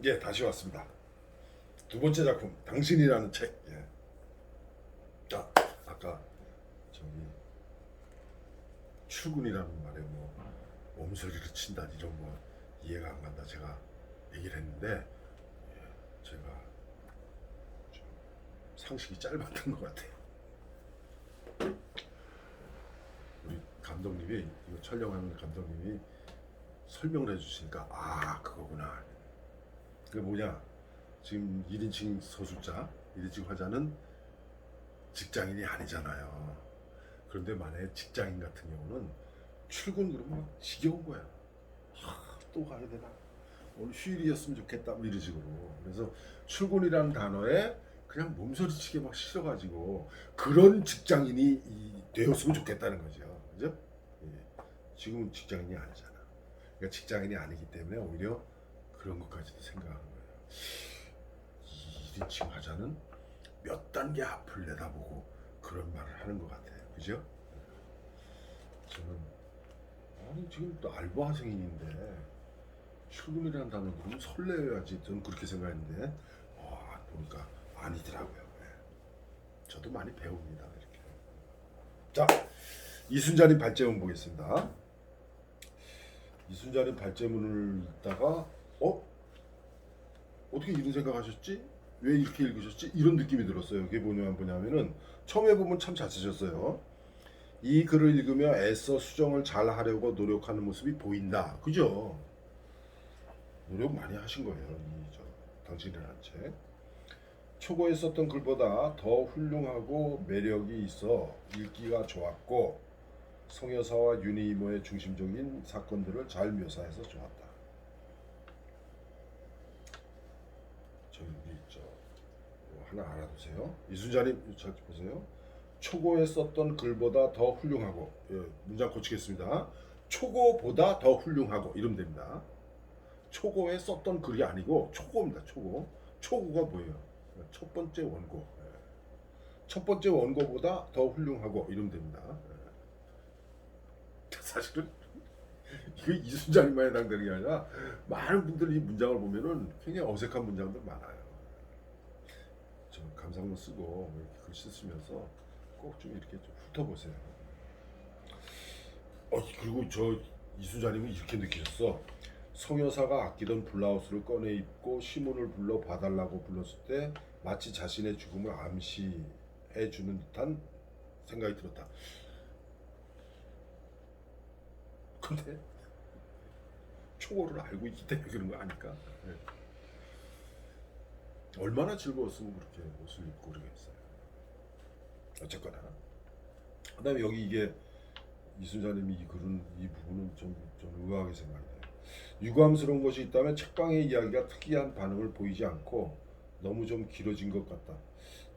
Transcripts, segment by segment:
예, 다시 왔습니다. 두 번째 작품, 당신이라는 책. 예. 자, 아까 저기 출근이라는 말에 뭐 몸소리를 친다 이런 거 이해가 안 간다 제가 얘기를 했는데 제가 좀 상식이 짧았던 것 같아요. 우리 감독님이 이거 촬영하는 감독님이 설명을 해주시니까 그거구나. 그게 뭐냐? 지금 1인칭 서술자, 1인칭 화자는 직장인이 아니잖아요. 그런데 만약에 직장인 같은 경우는 출근 그러면 막 지겨운 거야. 또 가야 되나? 오늘 휴일이었으면 좋겠다. 뭐 이런 식으로. 그래서 출근이라는 단어에 그냥 몸서리치게 막 싫어가지고 그런 직장인이 되었으면 좋겠다는 거죠. 그죠? 예. 지금은 직장인이 아니잖아. 그러니까 직장인이 아니기 때문에 오히려 그런 것까지도 생각하는 거예요. 이 1인칭 화자는 몇 단계 앞을 내다보고 그런 말을 하는 것 같아요. 그죠? 저는 아니 지금 또 알바생인데 출근이라는 단어 그러면 설레야지 저는 그렇게 생각했는데 보니까 아니더라고요. 네. 저도 많이 배웁니다. 이렇게. 자, 이순자님 발제문 보겠습니다. 이순자님 발제문을 읽다가 어떻게 이런 생각하셨지? 왜 이렇게 읽으셨지? 이런 느낌이 들었어요. 이게 뭐냐면은 처음에 보면 참 잘 쓰셨어요. 이 글을 읽으며 애써 수정을 잘 하려고 노력하는 모습이 보인다. 그죠? 노력 많이 하신 거예요. 당신이라는 책. 초고에 썼던 글보다 더 훌륭하고 매력이 있어 읽기가 좋았고 성여사와 윤희 이모의 중심적인 사건들을 잘 묘사해서 좋았다. 저기 우리 하나 알아두세요. 이순자님 잘 보세요. 초고에 썼던 글보다 더 훌륭하고 문장 고치겠습니다. 초고보다 더 훌륭하고 이러면 됩니다. 초고에 썼던 글이 아니고 초고입니다. 초고. 초고가 뭐예요? 첫 번째 원고. 첫 번째 원고보다 더 훌륭하고 이러면 됩니다. 사실은 이거 이순자님만 해당되는 게 아니라 많은 분들이 이 문장을 보면은 굉장히 어색한 문장들 많아요. 저 감상문 쓰고 이렇게 글씨 쓰면서 꼭 좀 이렇게 좀 훑어보세요. 그리고 저 이순자님은 이렇게 느끼셨어. 성여사가 아끼던 블라우스를 꺼내 입고 시몬을 불러 봐달라고 불렀을 때 마치 자신의 죽음을 암시해 주는 듯한 생각이 들었다. 근데 초고를 알고 있기 때문에 그런 거 아닐까? 네. 얼마나 즐거웠으면 그렇게 옷을 입고 그러겠어요. 어쨌거나 그다음에 여기 이게 이순자님이 이 글은 이 부분은 좀 의아하게 생각해요. 유감스러운 것이 있다면 책방의 이야기가 특이한 반응을 보이지 않고 너무 좀 길어진 것 같다.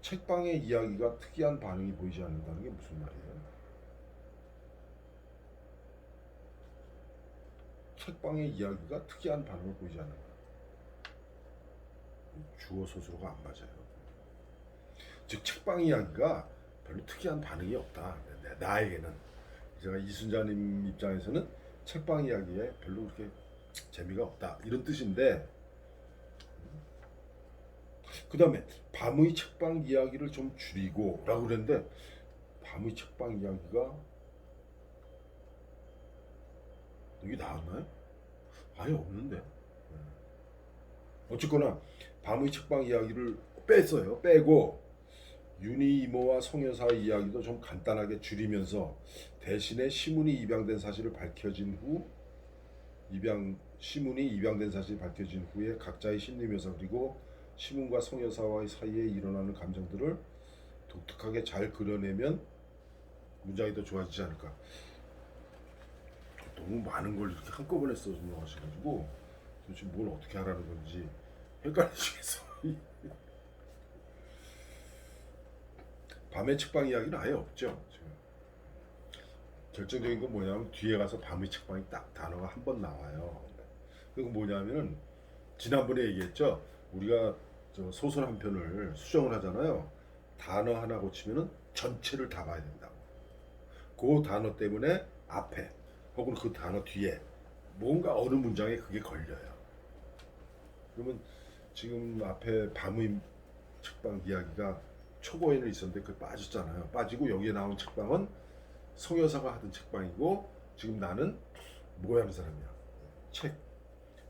책방의 이야기가 특이한 반응이 보이지 않는다는 게 무슨 말이에요? 책방의 이야기가 특이한 반응을 보이지 않는다. 주어 소수로가 안 맞아요. 즉 책방 이야기가 별로 특이한 반응이 없다. 나에게는 제가 이순자님 입장에서는 책방 이야기에 별로 그렇게 재미가 없다 이런 뜻인데 그 다음에 밤의 책방 이야기를 좀 줄이고 라고 그랬는데 밤의 책방 이야기가 여기 나왔나요? 아예 없는데 어쨌거나 밤의 책방 이야기를 뺐어요. 빼고 윤희 이모와 성여사 이야기도 좀 간단하게 줄이면서 대신에 시문이 입양된 사실을 밝혀진 후 시문이 입양된 사실이 밝혀진 후에 각자의 심리 묘사 그리고 시문과 성여사와의 사이에 일어나는 감정들을 독특하게 잘 그려내면 문장이 더 좋아지지 않을까. 너무 많은 걸 이렇게 한꺼번에 써서 하셔가지고 도대체 뭘 어떻게 하라는 건지 헷갈리시겠어. 밤의 책방 이야기는 아예 없죠. 지금. 결정적인 건 뭐냐면 뒤에 가서 밤의 책방이 딱 단어가 한 번 나와요. 그건 뭐냐면은 지난번에 얘기했죠. 우리가 소설 한 편을 수정을 하잖아요. 단어 하나 고치면은 전체를 다 봐야 된다고. 그 단어 때문에 앞에 혹은 그 단어 뒤에 뭔가 어느 문장에 그게 걸려요. 그러면 지금 앞에 밤의 책방 이야기가 초고에는 있었는데 그 빠졌잖아요. 빠지고 여기에 나온 책방은 성여사가 하던 책방이고 지금 나는 뭐 하는 사람이야? 책.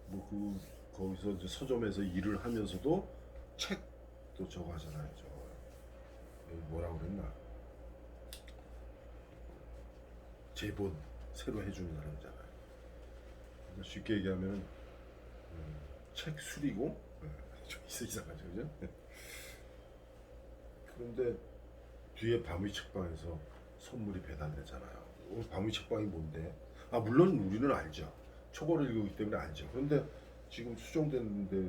뭐 거기서 이제 서점에서 일을 하면서도 책도 저거 하잖아요. 저 여기 뭐라고 그랬나? 제본 새로 해주는 사람이잖아요. 그러니까 쉽게 얘기하면은 책 수리고 좀 이상하죠, 그죠? 그런데 뒤에 밤의 책방에서 선물이 배달되잖아요. 밤의 책방이 뭔데? 아 물론 우리는 알죠. 초고를 읽기 때문에 알죠. 그런데 지금 수정된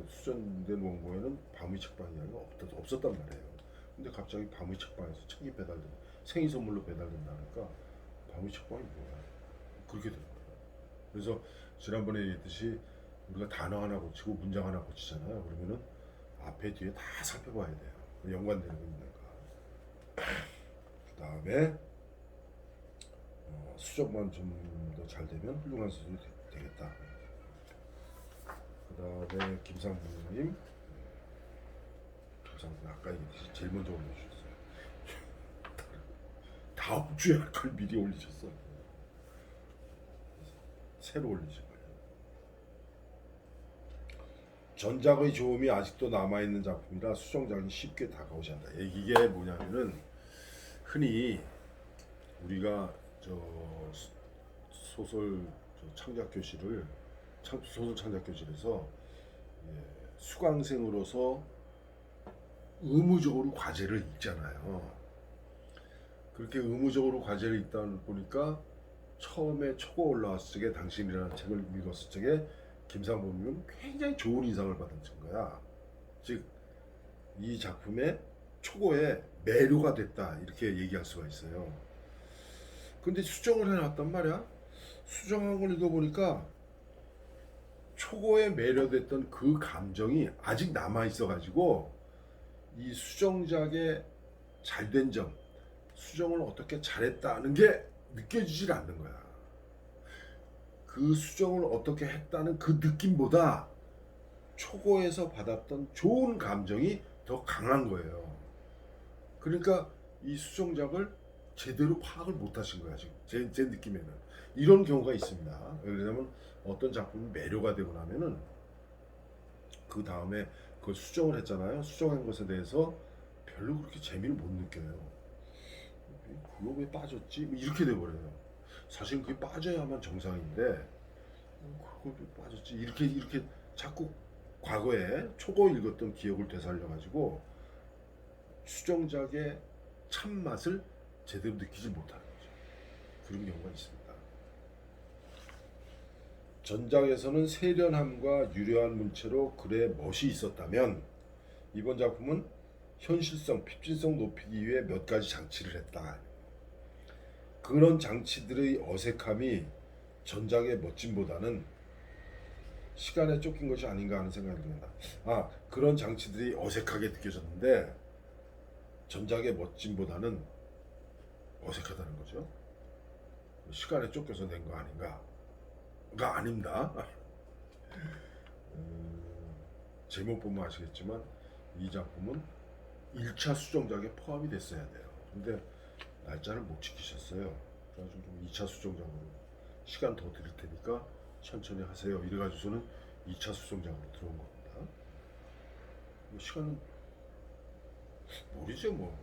원고에는 밤의 책방 이야기가 없었단 말이에요. 근데 갑자기 밤의 책방에서 책이 생일 선물로 배달된다니까 밤의 책방이 뭐야? 그렇게 된 거예요. 그래서 지난번에 얘기했듯이 우리가 단어 하나 고치고 문장 하나 고치잖아요. 그러면은 앞에 뒤에 다 살펴봐야 돼요. 연관되는 거 있는가. 그 다음에 수정만 좀 더 잘 되면 훌륭한 수준이 되겠다. 그 다음에 김상부님, 아까 얘기했듯이 제일 먼저 올려주셨어요. 다음 주에 할 걸 미리 올리셨어. 새로 올리신 거예요. 전작의 좋음이 아직도 남아있는 작품이라 수정작이 쉽게 다가오지 않는다. 이게 뭐냐면은 흔히 우리가 저 소설 창작 교실을 소설 창작 교실에서 수강생으로서 의무적으로 과제를 읽잖아요. 그렇게 의무적으로 과제를 읽다 보니까 처음에 초고 올라왔을 적에 당신이라는 책을 읽었을 적에 김상범님은 굉장히 좋은 인상을 받은 거야. 즉 이 작품의 초고에 매료가 됐다 이렇게 얘기할 수가 있어요. 근데 수정을 해놨단 말이야. 수정한 걸 읽어보니까 초고에 매료됐던 그 감정이 아직 남아있어가지고 이 수정작의 잘된 점, 수정을 어떻게 잘했다는 게 느껴지질 않는 거야. 그 수정을 어떻게 했다는 그 느낌보다 초고에서 받았던 좋은 감정이 더 강한 거예요. 그러니까 이 수정작을 제대로 파악을 못 하신 거야, 지금. 제 느낌에는. 이런 경우가 있습니다. 왜냐면 어떤 작품이 매료가 되고 나면은 그 다음에 그걸 수정을 했잖아요. 수정한 것에 대해서 별로 그렇게 재미를 못 느껴요. 그거 왜 빠졌지? 이렇게 돼버려요. 사실 그게 빠져야만 정상인데 그걸 왜 빠졌지? 이렇게 자꾸 과거에 초고 읽었던 기억을 되살려가지고 수정작의 참맛을 제대로 느끼지 못하는 거죠. 그런 경우가 있습니다. 전작에서는 세련함과 유려한 문체로 글에 멋이 있었다면 이번 작품은 현실성, 핍진성 높이기 위해 몇 가지 장치를 했다. 그런 장치들의 어색함이 전작의 멋짐보다는 시간에 쫓긴 것이 아닌가 하는 생각이 듭니다. 그런 장치들이 어색하게 느껴졌는데 전작의 멋짐보다는 어색하다는 거죠. 시간에 쫓겨서 낸 거 아닌가가 아닙니다. 제목 보면 아시겠지만 이 작품은 1차 수정작에 포함이 됐어야 돼요. 근데 날짜를 못 지키셨어요. 그래가지고 좀 2차 수정작으로 시간 더 드릴 테니까 천천히 하세요. 이래가지고서는 2차 수정작으로 들어온 겁니다. 시간은 모르죠 뭐.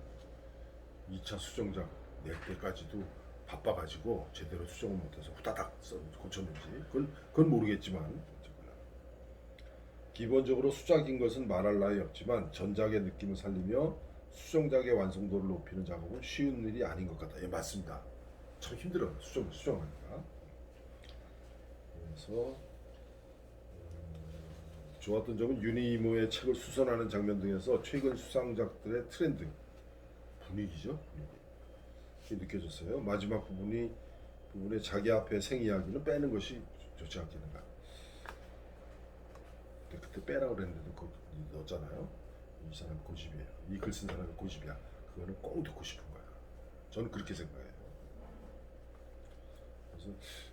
2차 수정작 낼 때까지도 바빠가지고 제대로 수정을 못해서 후다닥 고쳤는지 그건 모르겠지만 기본적으로 수작인 것은 말할 나위 없지만 전작의 느낌을 살리며 수정작의 완성도를 높이는 작업은 쉬운 일이 아닌 것 같다. 예, 맞습니다. 참 힘들어요. 수정하니까. 그래서 좋았던 점은 유니모의 책을 수선하는 장면 등에서 최근 수상작들의 트렌드 분위기죠. 분위기 느껴졌어요. 마지막 부분에 자기 앞에 생이야기는 빼는 것이 좋지 않겠는가. 그때 빼라고 그랬는데도 그거 넣었잖아요. 이 사람 고집이에요. 이 글 쓴 사람이 고집이야. 그거는 꼭 듣고 싶은 거야. 저는 그렇게 생각해요. 그래서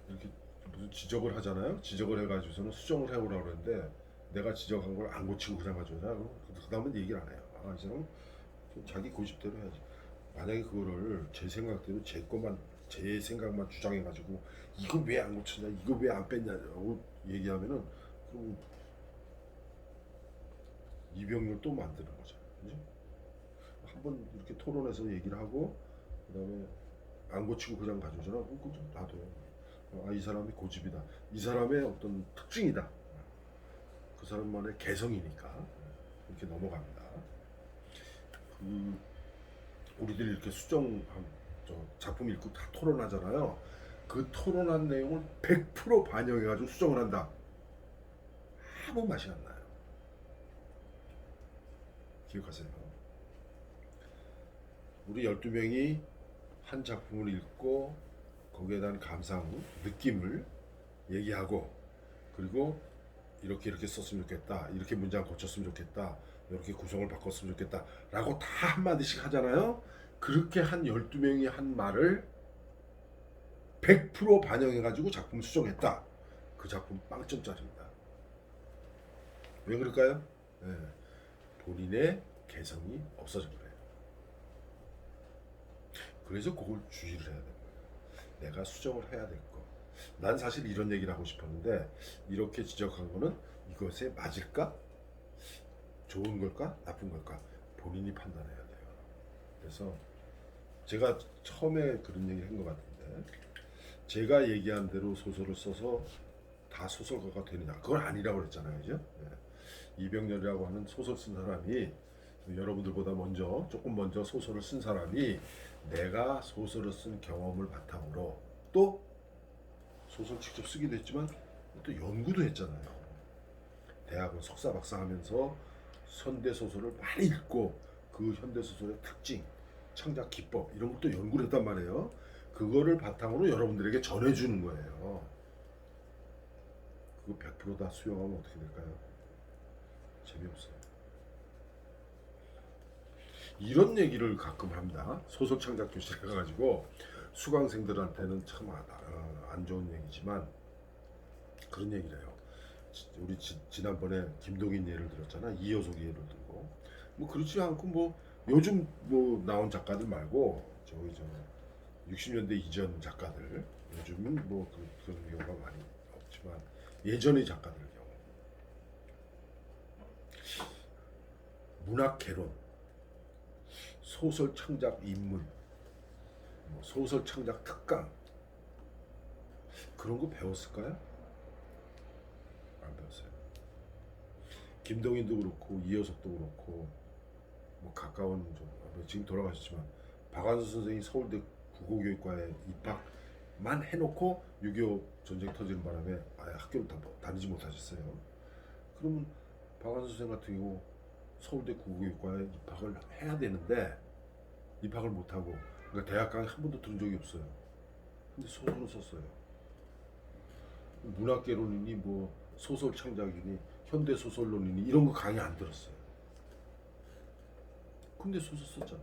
이렇게 무슨 지적을 하잖아요. 지적을 해가지고서는 수정을 해오라고 그러는데 내가 지적한 걸 안 고치고 그냥 가져오자. 그 다음은 얘기를 안 해요. 아, 이 사람 자기 고집대로 해야지. 만약에 그거를 제 생각대로 제 것만 제 생각만 주장해가지고 이거 왜 안 고쳤냐, 이거 왜 안 뺐냐고 얘기하면은 그럼 이병렬 또 만드는 거죠. 그죠? 한번 이렇게 토론해서 얘기를 하고 그다음에 안 고치고 그냥 가져오잖아. 그럼 그거 놔둬요. 아, 이 사람이 고집이다. 이 사람의 어떤 특징이다. 그 사람만의 개성이니까 이렇게 넘어갑니다. 우리들이 이렇게 수정 작품 읽고 다 토론하잖아요. 그 토론한 내용을 100% 반영해가지고 수정을 한다. 아무 맛이 안 나요. 기억하세요. 우리 12명이 한 작품을 읽고 거기에 대한 감상, 느낌을 얘기하고 그리고 이렇게 썼으면 좋겠다. 이렇게 문장 고쳤으면 좋겠다. 이렇게 구성을 바꿨으면 좋겠다. 라고 다 한마디씩 하잖아요. 그렇게 한 12명이 한 말을 100% 반영해가지고 작품 수정했다. 그 작품 빵점짜리입니다. 왜 그럴까요? 네. 본인의 개성이 없어져 그래요. 그래서 그걸 주의를 해야 돼요. 내가 수정을 해야 될 거. 난 사실 이런 얘기를 하고 싶었는데 이렇게 지적한 거는 이것에 맞을까? 좋은 걸까? 나쁜 걸까? 본인이 판단해야 돼요. 그래서 제가 처음에 그런 얘기 한 것 같은데 제가 얘기한 대로 소설을 써서 다 소설가가 되느냐? 그건 아니라고 그랬잖아요. 그죠? 네. 이병렬이라고 하는 소설 쓴 사람이 여러분들보다 조금 먼저 소설을 쓴 사람이 내가 소설을 쓴 경험을 바탕으로 또 소설 직접 쓰기도 했지만 또 연구도 했잖아요. 대학원 석사 박사 하면서 현대 소설을 많이 읽고 그 현대 소설의 특징, 창작 기법 이런 것도 연구를 했단 말이에요. 그거를 바탕으로 여러분들에게 전해주는 거예요. 그거 100%다 수용하면 어떻게 될까요? 재미없어요. 이런 얘기를 가끔 합니다. 소설 창작 교실에 가가지고 수강생들한테는 참 안 좋은 얘기지만 그런 얘기를 해요. 우리 지난번에 김동인 예를 들었잖아. 이효석 예를 들고 뭐 그렇지 않고 뭐 요즘 뭐 나온 작가들 말고 저기 60년대 이전 작가들 요즘은 뭐 그런 경우가 많이 없지만 예전의 작가들 경우 문학 개론, 소설 창작 입문, 뭐 소설 창작 특강 그런 거 배웠을까요? 안 배웠어요. 김동인도 그렇고 이효석도 그렇고 뭐 가까운 지금 돌아가셨지만 박완서 선생이 서울대 국어교육과에 입학만 해놓고 6.25 전쟁 터지는 바람에 아예 학교를 다니지 못하셨어요. 그러면 박완서 선생 같은 경우 서울대 국어교육과에 입학을 해야 되는데 입학을 못하고 그러니까 대학 강의 한 번도 들은 적이 없어요. 근데 소설을 썼어요. 문학개론이니 뭐 소설 창작이니 현대 소설론이니 이런 거 강의 안 들었어요. 근데 소설 썼잖아.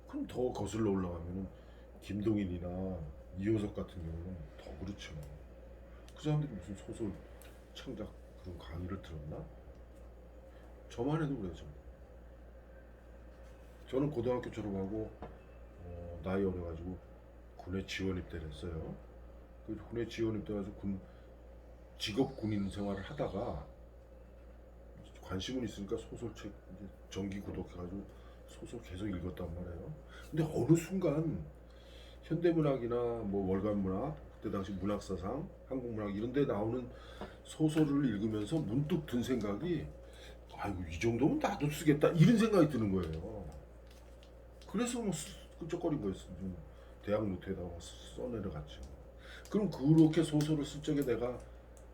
그럼 더 거슬러 올라가면은 김동인이나 이효석 같은 경우는 더 그렇죠. 그 사람들이 무슨 소설 창작 그런 강의를 들었나? 저만 해도 그래요. 저는 고등학교 졸업하고 나이 어려가지고 군에 지원 입대를 했어요. 그 군에 지원 입대해가지고 직업 군인 생활을 하다가 관심은 있으니까 소설책 이제 정기 구독해가지고 소설 계속 읽었단 말이에요. 근데 어느 순간 현대문학이나 뭐 월간문학 그때 당시 문학사상, 한국문학 이런 데 나오는 소설을 읽으면서 문득 든 생각이 아이고 이 정도면 나도 쓰겠다 이런 생각이 드는 거예요. 그래서 뭐 끈적거린 거였어. 대학 노트에다가 써내려갔죠. 그럼 그렇게 소설을 쓸 적에 내가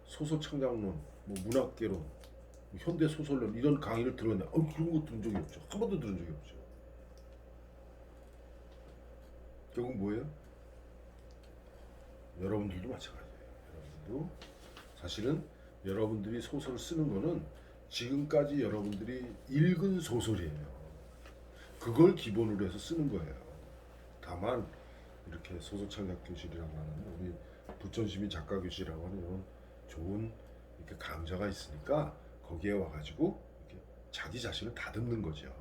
소설 창작론, 뭐 문학개론, 현대 소설론 이런 강의를 들었냐? 그런 거 들은 적이 없죠. 한 번도 들은 적이 없죠. 결국 뭐예요? 여러분들도 마찬가지예요. 여러분들도 사실은 여러분들이 소설을 쓰는 거는 지금까지 여러분들이 읽은 소설이에요. 그걸 기본으로 해서 쓰는 거예요. 다만 이렇게 소설 창작 교실이라고 하는 우리 부천시민 작가 교실이라고 하는 이런 좋은 이렇게 강좌가 있으니까 거기에 와가지고 이렇게 자기 자신을 다듬는 거죠.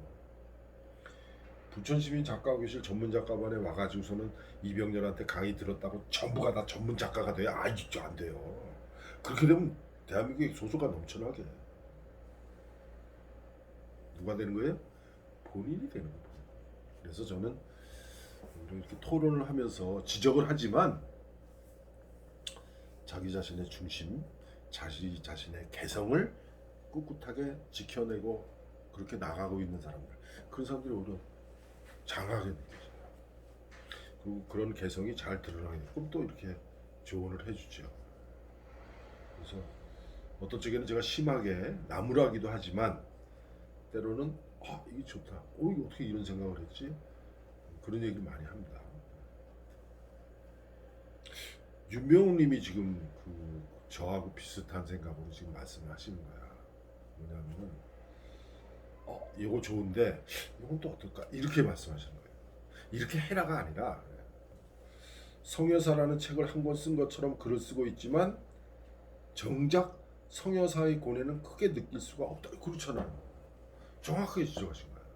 부천시민 작가교실 전문 작가반에 와가지고서는 이병렬한테 강의 들었다고 전부가 다 전문 작가가 돼야 진짜 안 돼요. 그렇게 되면 대한민국에 소수가 넘쳐나게. 누가 되는 거예요? 본인이 되는 거예요. 그래서 저는 이렇게 토론을 하면서 지적을 하지만 자기 자신의 중심, 자기 자신의 개성을 꿋꿋하게 지켜내고 그렇게 나가고 있는 사람들, 그런 사람들이 오히려 장하게 느껴져요. 그리고 그런 개성이 잘 드러나게 되고 또 이렇게 조언을 해주죠. 그래서 어떤 쪽에는 제가 심하게 나무라기도 하지만 때로는 이게 좋다. 이게 어떻게 이런 생각을 했지? 그런 얘기를 많이 합니다. 윤명우님이 지금 저하고 비슷한 생각으로 지금 말씀을 하시는 거야. 뭐냐면은 이거 좋은데 이건 또 어떨까? 이렇게 말씀하시는 거예요. 이렇게 해라가 아니라 성여사라는 책을 한 권 쓴 것처럼 글을 쓰고 있지만 정작 성여사의 고뇌는 크게 느낄 수가 없다. 그렇잖아요. 정확하게 지적하신 거예요.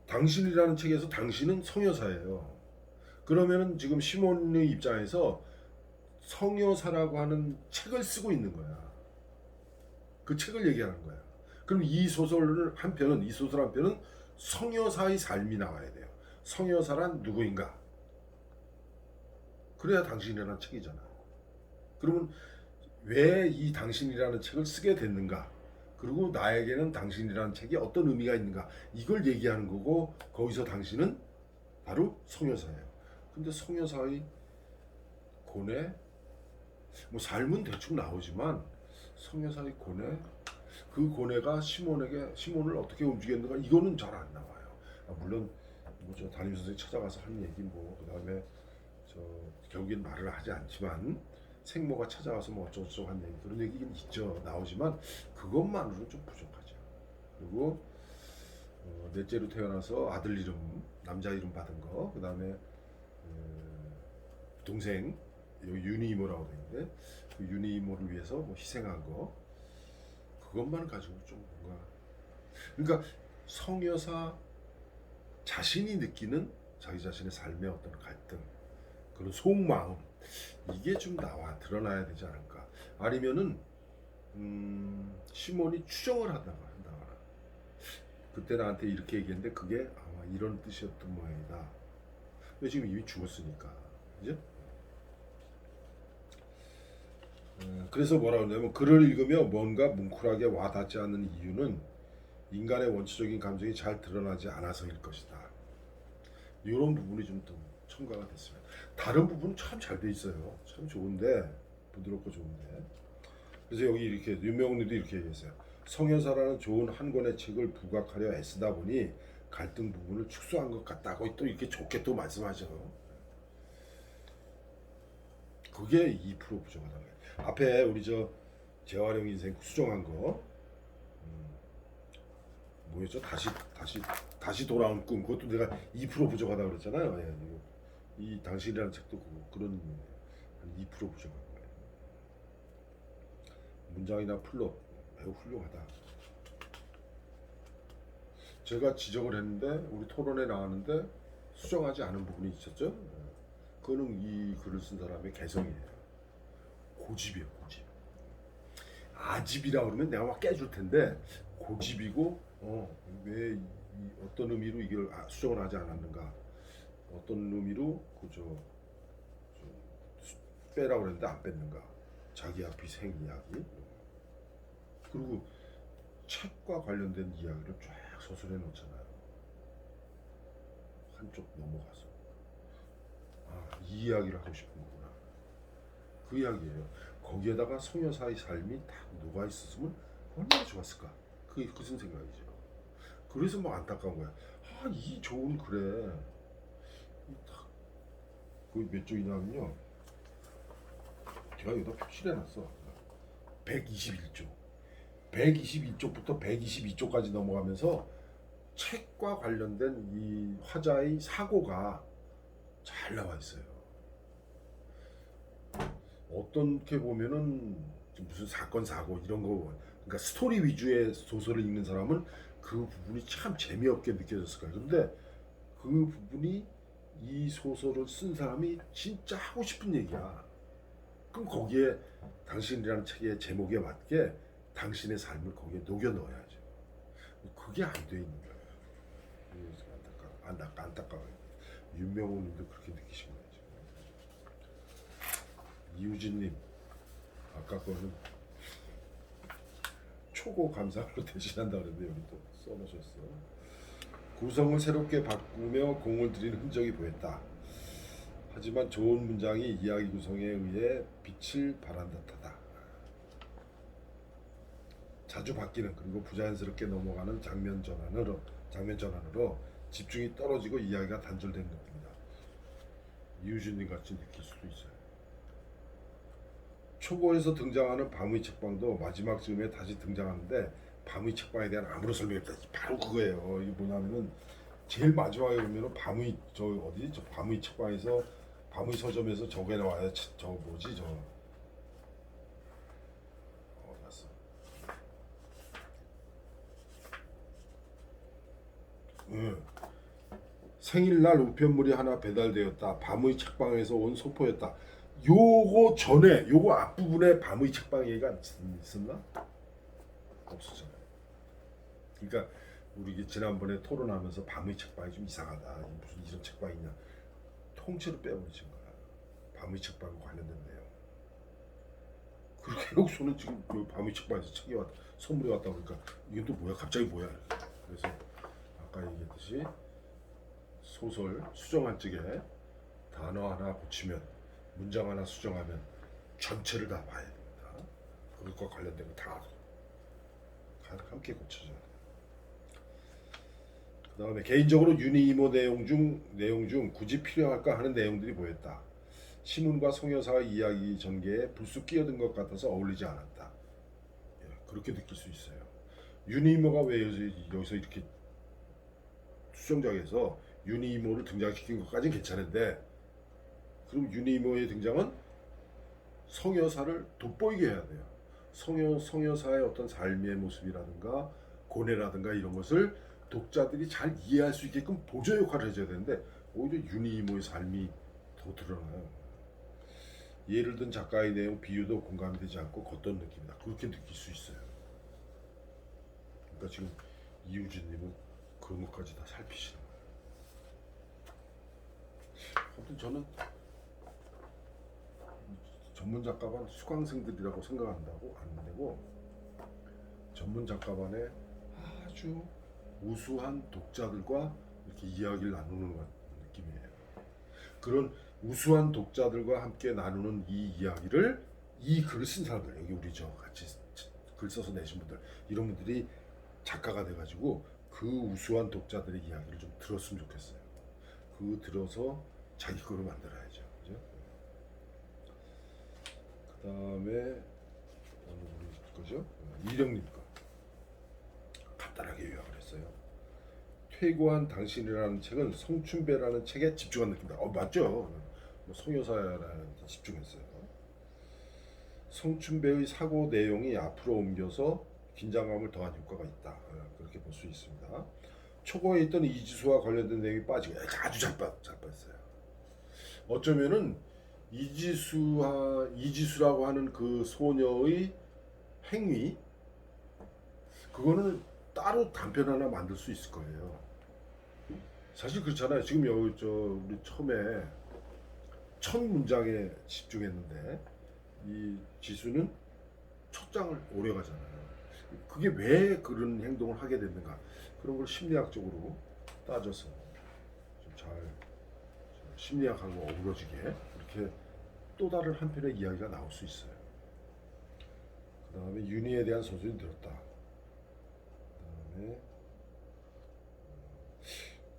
당신이라는 책에서 당신은 성여사예요. 그러면은 지금 시몬의 입장에서 성여사라고 하는 책을 쓰고 있는 거야. 그 책을 얘기하는 거야. 그럼 이 소설 한 편은 성여사의 삶이 나와야 돼요. 성여사란 누구인가? 그래야 당신이라는 책이잖아. 그러면 왜 이 당신이라는 책을 쓰게 됐는가? 그리고 나에게는 당신이라는 책이 어떤 의미가 있는가? 이걸 얘기하는 거고 거기서 당신은 바로 성여사예요. 근데 성여사의 고뇌, 뭐 삶은 대충 나오지만 성여사의 고뇌, 그 고뇌가 시몬을 어떻게 움직였는가 이거는 잘 안 나와요. 물론 뭐저 담임 선생님 찾아가서 한 얘기 그다음에 결국엔 말을 하지 않지만 생모가 찾아와서 뭐 어쩌고저쩌고 한 얘기 그런 얘기는 있죠. 나오지만 그것만으로는 좀 부족하죠. 그리고 넷째로 태어나서 아들 이름 남자 이름 받은 거 그다음에 동생 윤희 이모라고 되는데 그 윤희 이모를 위해서 뭐 희생한 거 그것만 가지고 좀 뭔가 그러니까 성여사 자신이 느끼는 자기 자신의 삶의 어떤 갈등 그런 속마음 이게 좀 드러나야 되지 않을까. 아니면은 시몬이 추정을 한다거나 그때 나한테 이렇게 얘기했는데 그게 아마 이런 뜻이었던 모양이다. 근데 지금 이미 죽었으니까 그죠? 그래서 뭐라 그러냐면 글을 읽으며 뭔가 뭉클하게 와닿지 않는 이유는 인간의 원초적인 감정이 잘 드러나지 않아서일 것이다. 이런 부분이 좀 더 첨가가 됐습니다. 다른 부분은 참 잘 돼 있어요. 참 좋은데 부드럽고 좋은데. 그래서 여기 이렇게 윤명훈님도 이렇게 얘기했어요. 성여사라는 좋은 한 권의 책을 부각하려 애쓰다 보니 갈등 부분을 축소한 것 같다고 또 이렇게 좋게 또 말씀하죠. 그게 2% 부족하다는 거예요. 앞에 우리 재활용 인생 수정한 거 뭐였죠? 다시 돌아온 꿈 그것도 내가 2% 부족하다고 그랬잖아요. 이 당신이라는 책도 그런 한 2% 부족한 거예요. 문장이나 플롯 매우 훌륭하다. 제가 지적을 했는데 우리 토론에 나왔는데 수정하지 않은 부분이 있었죠. 그거는 이 글을 쓴 사람의 개성이에요. 고집이에요, 고집. 아집이라 그러면 내가 막 깨줄 텐데 고집이고 왜 어떤 의미로 이걸 수정을 하지 않았는가? 어떤 의미로 빼라고 그랬는데 안 뺐는가? 자기 앞이 생 이야기. 그리고 책과 관련된 이야기를 쫙 소설해 놓잖아요. 한쪽 넘어가서 이 이야기를 하고 싶은 거구나. 그 이야기예요. 거기에다가 성여사의 삶이 딱 녹아 있었으면 얼마나 좋았을까. 그게 무슨 생각이죠. 그래서 뭐 안타까운 거야. 이 좋은 글에 그 몇 쪽이냐면요. 제가 여기다 표시를 해놨어. 121쪽. 121쪽부터 122쪽까지 넘어가면서 책과 관련된 이 화자의 사고가 잘 나와 있어요. 어떻게 보면은 무슨 사건 사고 이런 거, 그러니까 스토리 위주의 소설을 읽는 사람은 그 부분이 참 재미없게 느껴졌을 거예요. 근데 그 부분이 이 소설을 쓴 사람이 진짜 하고 싶은 얘기야. 그럼 거기에 당신이라는 책의 제목에 맞게 당신의 삶을 거기에 녹여 넣어야죠. 그게 안 돼 있는 거예요. 그래서 안타까워요. 윤명호님도 그렇게 느끼신 거예요. 이우진님, 아까 거는 초고 감상으로 대신한다 그랬는데 여기 또 써놓으셨어. 구성을 새롭게 바꾸며 공을 들인 흔적이 보였다. 하지만 좋은 문장이 이야기 구성에 의해 빛을 발한 듯하다. 자주 바뀌는 그리고 부자연스럽게 넘어가는 장면 전환으로 집중이 떨어지고 이야기가 단절되는 느낌이다. 이우진님 같이 느낄 수도 있어요. 초고에서 등장하는 밤의 책방도 마지막 즈음에 다시 등장하는데 밤의 책방에 대한 아무런 설명이 없다. 바로 그거예요. 이게 뭐냐면은 제일 마지막에 보면은 밤의 저 밤의 책방에서 밤의 서점에서 저게 나와요. 저 뭐지 저 났어. 응. 생일날 우편물이 하나 배달되었다. 밤의 책방에서 온 소포였다. 요거 전에 요거 앞부분에 밤의 책방 얘기가 있었나? 없었잖아요. 그러니까 우리 지난번에 토론하면서 밤의 책방이 좀 이상하다. 무슨 이런 책방이 있냐. 통째로 빼버리신 거야. 밤의 책방과 관련된 내용. 그렇게 해놓고서는 지금 요 밤의 책방에서 책이 왔다, 선물이 왔다 그러니까 이게 또 뭐야? 갑자기 뭐야? 그래서 아까 얘기했듯이 소설 수정한 쪽에 단어 하나 고치면 문장 하나 수정하면 전체를 다 봐야 됩니다. 그것과 관련된 거 다 함께 고쳐줘야 돼요. 그 다음에 개인적으로 유니이모 내용 중 굳이 필요할까 하는 내용들이 보였다. 시문과 송여사의 이야기 전개에 불쑥 끼어든 것 같아서 어울리지 않았다. 예, 그렇게 느낄 수 있어요. 유니이모가 왜 여기서 이렇게 수정작에서 유니이모를 등장시킨 것까지는 괜찮은데 그럼 유니이모의 등장은 성여사를 돋보이게 해야 돼요. 성여사의 어떤 삶의 모습이라든가 고뇌라든가 이런 것을 독자들이 잘 이해할 수 있게끔 보조 역할을 해줘야 되는데 오히려 유니이모의 삶이 더 드러나요. 예를 든 작가의 내용 비유도 공감이 되지 않고 겉도는 느낌이다. 그렇게 느낄 수 있어요. 그러니까 지금 이우진님은 그런 것까지 다 살피시는 거예요. 아무튼 저는 전문 작가반 수강생들이라고 생각한다고 안 되고 전문 작가반에 아주 우수한 독자들과 이렇게 이야기를 나누는 느낌이에요. 그런 우수한 독자들과 함께 나누는 이 이야기를 이 글을 쓴 사람들 여기 우리 저 같이 글 써서 내신 분들 이런 분들이 작가가 돼가지고 그 우수한 독자들의 이야기를 좀 들었으면 좋겠어요. 그 들어서 자기 거로 만들어야죠. 그죠? 그 다음에 우리 거죠? 이령님 거 간단하게 요약을 했어요. 퇴고한 당신이라는 책은 성춘배라는 책에 집중한 느낌이다. 맞죠? 송여사라는 데 집중했어요. 성춘배의 사고 내용이 앞으로 옮겨서 긴장감을 더한 효과가 있다. 그렇게 볼 수 있습니다. 초고에 있던 이지수와 관련된 내용이 빠지고 아주 잘 빠졌어요. 어쩌면은 이지수라고 하는 그 소녀의 행위 그거는 따로 단편 하나 만들 수 있을 거예요. 사실 그렇잖아요. 지금 여기 우리 처음에 첫 문장에 집중했는데 이 지수는 첫 장을 오려가잖아요. 그게 왜 그런 행동을 하게 됐는가? 그런 걸 심리학적으로 따져서 좀 잘 심리학하고 어우러지게 이렇게 또 다른 한편의 이야기가 나올 수 있어요. 그 다음에 윤희에 대한 소설이 늘었다. 그 다음에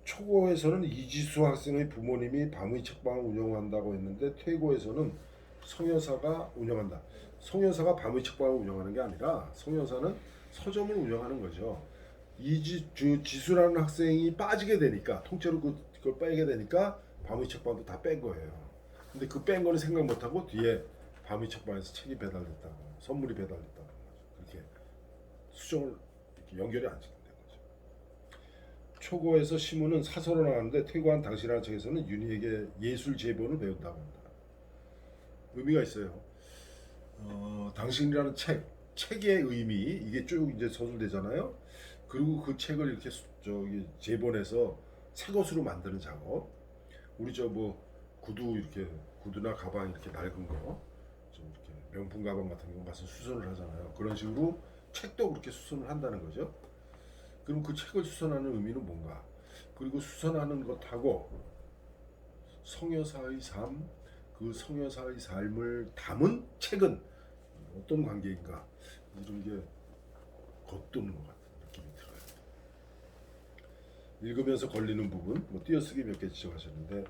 초고에서는 이지수 학생의 부모님이 밤의 책방을 운영한다고 했는데 퇴고에서는 성여사가 운영한다. 성여사가 밤의 책방을 운영하는 게 아니라 성여사는 서점을 운영하는 거죠. 지수라는 학생이 빠지게 되니까 통째로 그걸 빼게 되니까 밤의 책방도 다 뺀 거예요. 근데 그 뺀 거는 생각 못하고 뒤에 밤의 책방에서 책이 배달됐다고 선물이 배달됐다는 거죠. 그렇게 수정을 이렇게 연결이 안 시킨 거죠. 초고에서 시문은 사서로 나왔는데 퇴고한 당신이라는 책에서는 윤희에게 예술 제본을 배운다고 합니다. 의미가 있어요. 당신이라는 책의 의미 이게 쭉 이제 서술되잖아요. 그리고 그 책을 이렇게 저기 재본해서 새 것으로 만드는 작업. 우리 저 뭐 구두 이렇게 구두나 가방 이렇게 낡은 거, 좀 이렇게 명품 가방 같은 거 가서 수선을 하잖아요. 그런 식으로 책도 그렇게 수선을 한다는 거죠. 그럼 그 책을 수선하는 의미는 뭔가? 그리고 수선하는 것하고 성여사의 삶, 그 성여사의 삶을 담은 책은 어떤 관계인가? 이런 게 겉도는 것 같은 느낌이 들어요. 읽으면서 걸리는 부분, 뭐 띄어쓰기 몇 개 지적하셨는데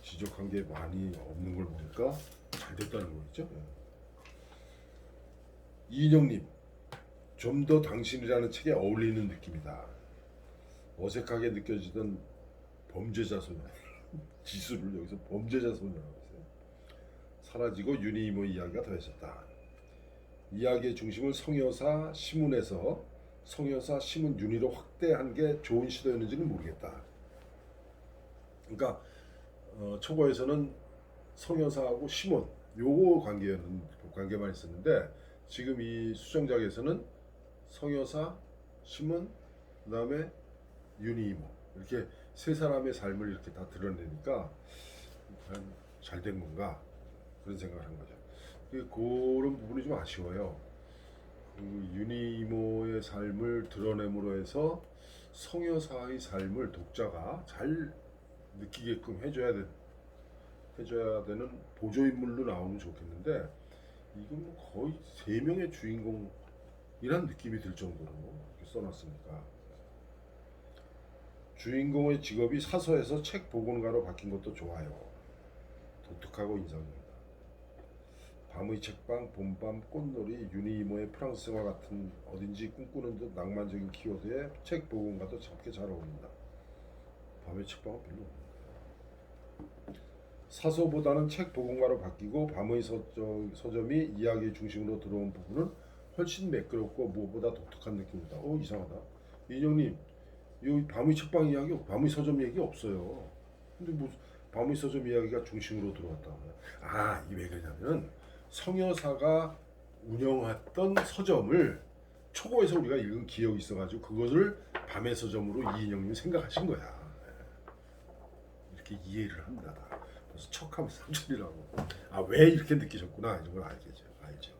지적한 게 많이 없는 걸 보니까 잘 됐다는 거겠죠. 이인영님, 좀 더 당신이라는 책에 어울리는 느낌이다. 어색하게 느껴지던 범죄자 소녀 지수를 여기서 범죄자 소녀라고 했어요. 사라지고 윤희 이모 이야기가 더해졌다. 이야기의 중심을 성여사 시문에서 성여사 시문 윤희로 확대한 게 좋은 시도였는지는 모르겠다. 그러니까 초고에서는 성여사하고 시몬 요거 관계만 있었는데 지금 이 수정작에서는 성여사, 시몬, 그다음에 윤희 이모 이렇게 세 사람의 삶을 이렇게 다 드러내니까 과연 잘된 건가 그런 생각을 한 거죠. 그런 부분이 좀 아쉬워요. 그 윤희 이모의 삶을 드러냄으로 해서 성여사의 삶을 독자가 잘 느끼게끔 해줘야 되는 보조 인물로 나오면 좋겠는데 이건 뭐 거의 세 명의 주인공이란 느낌이 들 정도로 이렇게 써놨으니까 주인공의 직업이 사서에서 책 복원가로 바뀐 것도 좋아요. 독특하고 인상적이다. 밤의 책방, 봄밤, 꽃놀이, 윤희 이모의 프랑스와 같은 어딘지 꿈꾸는 듯 낭만적인 키워드에 책 복원가도 참게 잘 어울린다. 밤의 책방은 별로 없네. 사서보다는 책 복원가로 바뀌고 밤의 서점이 이야기의 중심으로 들어온 부분은 훨씬 매끄럽고 무엇보다 독특한 느낌이다. 이상하다. 인형님, 이 밤의 책방 이야기, 밤의 서점 얘기 없어요. 근데 뭐 밤의 서점 이야기가 중심으로 들어왔다. 이게 왜 그러냐면 성여사가 운영했던 서점을 초고에서 우리가 읽은 기억이 있어가지고 그것을 밤의 서점으로 이인영님이 생각하신 거야. 이렇게 이해를 합니다. 그래서 척하면 삼촌이라고. 왜 이렇게 느끼셨구나 이런 걸 알죠.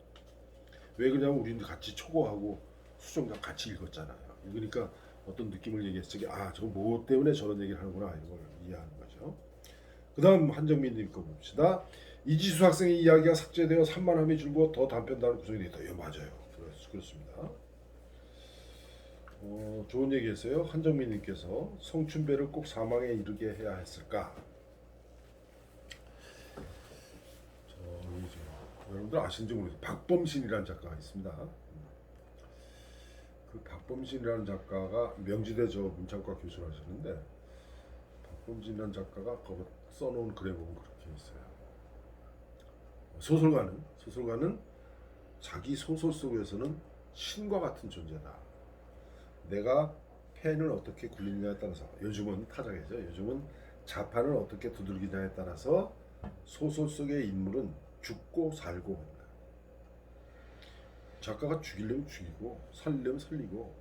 왜 그러냐면 우리는 같이 초고하고 수정작 같이 읽었잖아요. 그러니까 어떤 느낌을 얘기했을 때 저 뭐 때문에 저런 얘기를 하는구나 이런 걸 이해하는 거죠. 그 다음 한정민님 거 봅시다. 이지수 학생의 이야기가 삭제되어 산만함이 줄고 더 단편다운 구성이 되었다. 맞아요. 그렇습니다. 좋은 얘기했어요. 한정민님께서 성춘배를 꼭 사망에 이르게 해야 했을까? 여러분들 아시는지 모르겠어요. 박범신이라는 작가가 있습니다. 그 박범신이라는 작가가 명지대 저 문창과 교수를 하셨는데 박범신이라는 작가가 거기 써놓은 글에 보면 그렇게 있어요. 소설가는 자기 소설 속에서는 신과 같은 존재다. 내가 펜을 어떻게 굴리느냐에 따라서 요즘은 타작이죠. 요즘은 자판을 어떻게 두들기냐에 따라서 소설 속의 인물은 죽고 살고 합니다. 작가가 죽이려면 죽이고 살리려면 살리고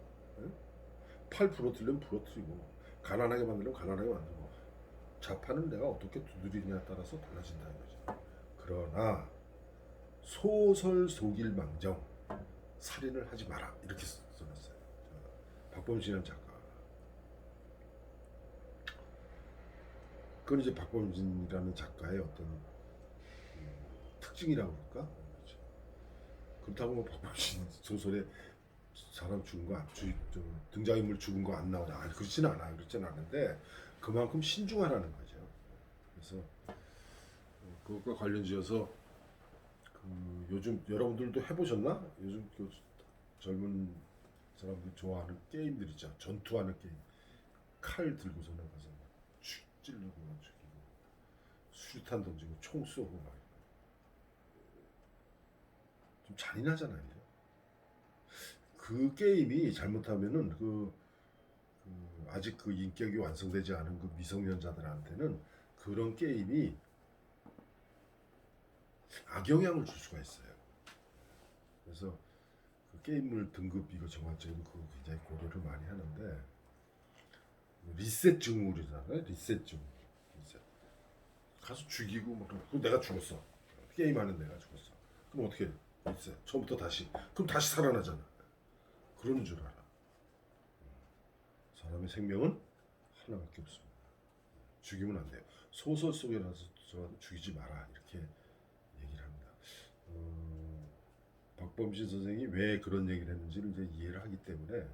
팔 부러뜨리려면 부러뜨리고 가난하게 만들려면 가난하게 만들고 자판은 내가 어떻게 두드리냐에 따라서 달라진다 이거죠. 그러나 소설 속일 망정 살인을 하지 마라 이렇게 써놨어요. 박범신이라는 작가. 그건 이제 박범신이라는 작가의 어떤 특징이라고 그럴까? 그렇다고 뭐 박범신 소설에 사람 죽은 거 등장인물 죽은 거 안 나오냐? 그렇지는 않은데 그만큼 신중하라는 거죠. 그래서 그것과 관련지어서 요즘 여러분들도 해보셨나? 요즘 그 젊은 사람들 좋아하는 게임들 있죠. 전투하는 게임. 칼 들고서는 가서 찌르고 죽이고 수류탄 던지고 총 쏘고 막. 좀 잔인하잖아요. 그 게임이 잘못하면은 아직 그 인격이 완성되지 않은 그 미성년자들한테는 그런 게임이 악영향을 줄 수가 있어요. 그래서 그 게임을 등급 이거 정할 적에는 그거 굉장히 고려를 많이 하는데 리셋 증후군이잖아요. 리셋 증후. 리셋. 가서 죽이고 막 그럼 내가 죽었어. 게임하는 내가 죽었어. 그럼 어떻게 해? 리셋. 처음부터 다시. 그럼 다시 살아나잖아. 그러는 줄 알아. 사람의 생명은 하나밖에 없습니다. 죽이면 안 돼요. 소설 속에라서 죽이지 마라 이렇게 얘기를 합니다. 박범신 선생이 왜 그런 얘기를 했는지를 이제 이해를 하기 때문에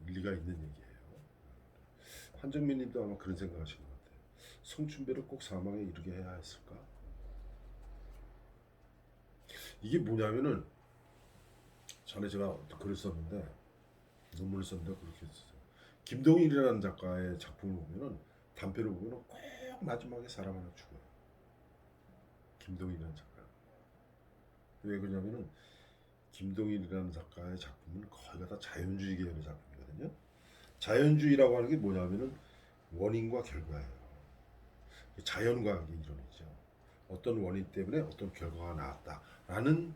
일리가 있는 얘기예요. 한정민님도 아마 그런 생각하신 것 같아요. 성춘배를 꼭 사망에 이르게 해야 했을까? 이게 뭐냐면은 전에 제가 글을 썼는데 논문을 썼는데 그렇게 했어요. 김동일이라는 작가의 작품을 보면은 단편을 보면은 꼭 마지막에 사람 하나 죽어요. 김동일이라는 작가. 왜 그러냐면은 김동일이라는 작가의 작품은 거의 다 자연주의 계열의 작품이거든요. 자연주의라고 하는 게 뭐냐면은 원인과 결과예요. 자연과학의 이론이죠. 어떤 원인 때문에 어떤 결과가 나왔다라는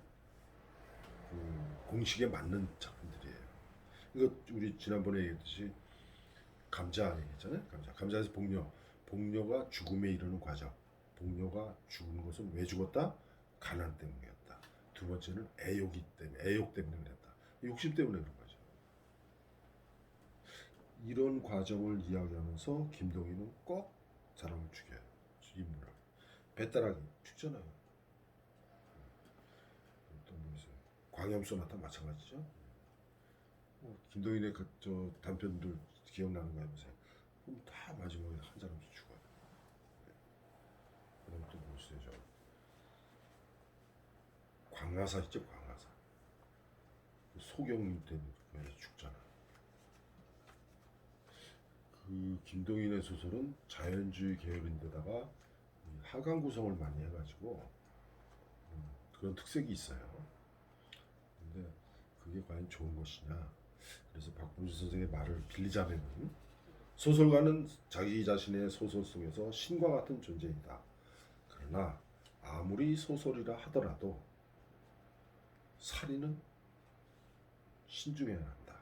그 공식에 맞는 작품들이에요. 이거 우리 지난번에 얘기했듯이 감자 얘기했잖아요. 감자에서 복녀가 죽음에 이르는 과정. 복녀가 죽은 것은 왜 죽었다? 가난 때문이었다. 두 번째는 애욕 때문에 그랬다. 욕심 때문에 그런 거죠. 이런 과정을 이야기하면서 김동희는 꼭 사람을 죽여요. 인물을. 배따라기 죽잖아요. 또 뭐 있어요? 광염소나타 마찬가지죠. 김동인의 저 단편들 기억나는 거 해보세요. 그럼 다 마지막에 한 사람씩 죽어요. 그다음 또뭐 있어요? 저 광화사 있죠, 광화사. 소경님 때문에 죽잖아. 그 김동인의 소설은 자연주의 계열인데다가 하강 구성을 많이 해가지고 그런 특색이 있어요. 근데 그게 과연 좋은 것이냐? 그래서 박범준 선생의 말을 빌리자면 소설가는 자기 자신의 소설 속에서 신과 같은 존재이다. 그러나 아무리 소설이라 하더라도 살인은 신중해야 한다.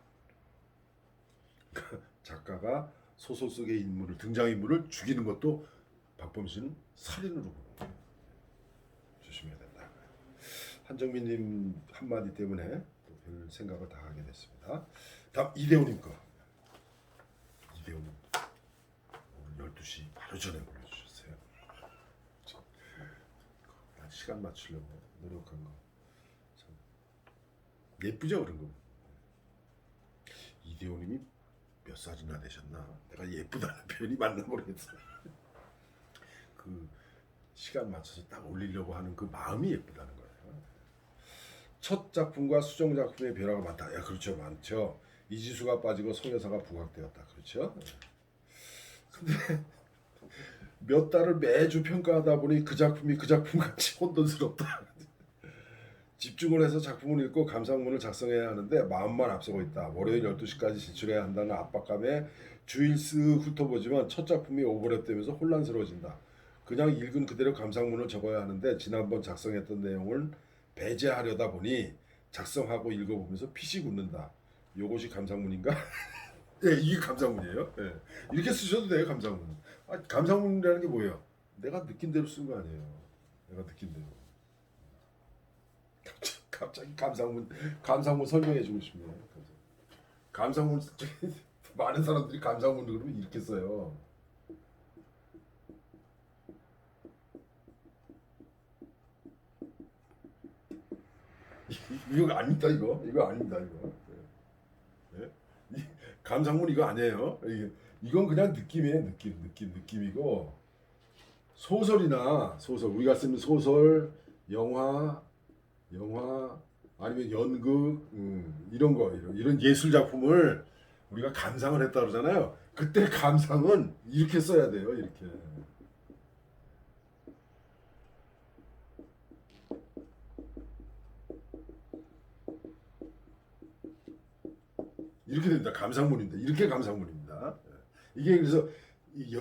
작가가 소설 속의 인물을 등장인물을 죽이는 것도 박범신은 살인으로 보는 거예요. 조심해야 된다. 한정민님 한마디 때문에 또 별 생각을 다 하게 됐습니다. 다음 이대호님 거. 이대호님 오늘 12시 바로 전에 올려주셨어요. 시간 맞추려고 노력한 거. 참 예쁘죠 그런 거. 이대호님이 몇 살이나 되셨나? 내가 예쁘다는 표현이 맞나 모르겠어요. 그 시간 맞춰서 딱 올리려고 하는 그 마음이 예쁘다는 거예요. 첫 작품과 수정 작품의 변화가 많다. 야, 그렇죠, 많죠. 이지수가 빠지고 성여사가 부각되었다. 그렇죠. 근데 몇 달을 매주 평가하다 보니 그 작품이 그 작품같이 혼돈스럽다. 집중을 해서 작품을 읽고 감상문을 작성해야 하는데 마음만 앞서고 있다. 월요일 12시까지 제출해야 한다는 압박감에 주일 쓱 훑어보지만 첫 작품이 오버랩되면서 혼란스러워진다. 그냥 읽은 그대로 감상문을 적어야 하는데 지난번 작성했던 내용을 배제하려다 보니 작성하고 읽어보면서 핏이 굳는다. 요것이 감상문인가? 네, 이게 감상문이에요. 네. 이렇게 쓰셔도 돼요, 감상문. 감상문이라는 게 뭐예요? 내가 느낀 대로 쓴 거 아니에요. 내가 느낀 대로. 갑자기 감상문 설명해주고 싶네요. 감상문 많은 사람들이 감상문 그러면 이렇게 써요. 이거 아닙니다. 이거 아닙니다. 이거. 네? 감상문 이거 아니에요. 이건 그냥 느낌이에요. 느낌이고 소설이나 우리가 쓰는 소설, 영화 아니면 연극 이런 예술 작품을 우리가 감상을 했다 그러잖아요. 그때 감상은 이렇게 써야 돼요. 이렇게. 이렇게 됩니다. 감상문입니다. 이렇게 감상문입니다. 이게 그래서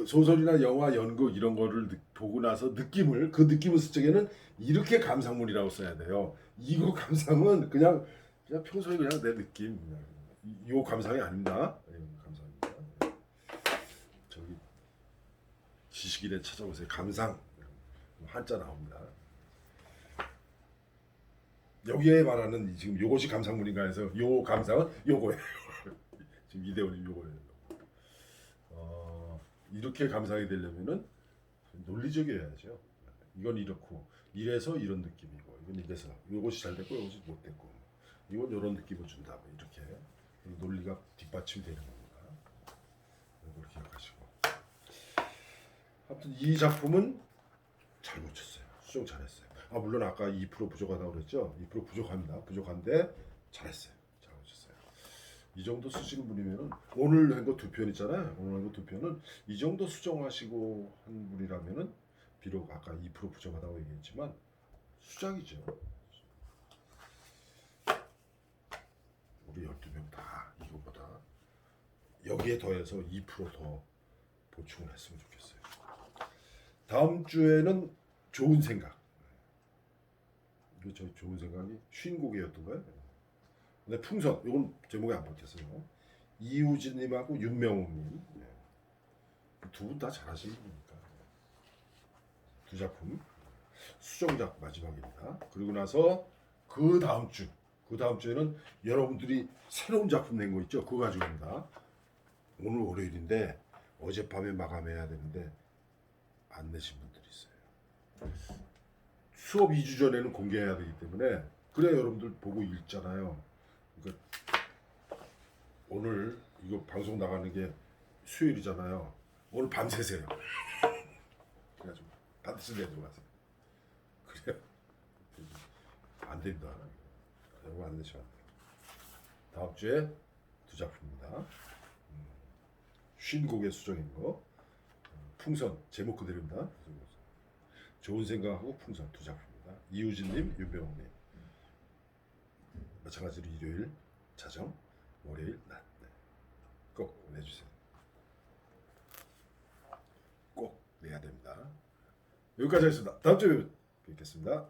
소설이나 영화, 연극 이런 거를 보고 나서 느낌을 그 느낌을 쓸 적에는 이렇게 감상문이라고 써야 돼요. 이거 감상은 그냥 평소에 그냥 내 느낌, 요 감상이 아닙니다. 감상입니다. 저기 지식인에 찾아보세요. 감상 한자 나옵니다. 여기에 말하는 지금 요것이 감상문인가 해서 요 감상은 요거예요. 지금 이대원님 요거예요. 이렇게 감상이 되려면은 논리적이어야죠. 이건 이렇고 이래서 이런 느낌이고 이건 이래서 요것이 잘 됐고 요것이 못 됐고 이건 이런 느낌을 준다. 이렇게 논리가 뒷받침되는 겁니다. 이걸 기억하시고. 아무튼 이 작품은 잘 고쳤어요. 수정 잘했어요. 물론 아까 2% 부족하다고 그랬죠. 2% 부족합니다. 부족한데 잘했어요. 잘 고쳤어요. 이 정도 쓰시는 분이면은 오늘 한 거 2편 있잖아요. 오늘 한 거 2편은 이 정도 수정하시고 한 분이라면은 비록 아까 2% 부족하다고 얘기했지만 수작이죠. 우리 12명 다 이거보다 여기에 더해서 2%더 보충을 했으면 좋겠어요. 다음 주에는 좋은 생각. 이거 저 좋은 생각이 쉰곡이었던가요? 근데 풍선, 이건 제목에 안 바뀌었어요. 이우진님하고 윤명웅님 두 분 다 잘하시는 분이니까 두 작품 수정작 마지막입니다. 그리고 나서 그 다음 주에는 여러분들이 새로운 작품 낸 거 있죠? 그거 가지고 입니다. 오늘 월요일인데 어젯밤에 마감해야 되는데 안 내신 분들이 있어요. 수업 2주 전에는 공개해야 되기 때문에 그래야 여러분들 보고 읽잖아요. 그러니까 오늘 이거 방송 나가는 게 수요일이잖아요. 오늘 밤새세요. 그래가지고 반드시 내들어가세요. 그래야 안 됩니다. 이거 안 내시면 안 돼요. 다음 주에 두 작품입니다. 쉰곡의 수정인 거. 풍선 제목 그대로입니다. 좋은 생각하고 풍선 두 작품입니다. 이우진님, 윤병호님. 마찬가지로 일요일 자정, 월요일 낮. 꼭 내주세요. 꼭 내야 됩니다. 여기까지 하겠습니다. 다음 주에 뵙겠습니다.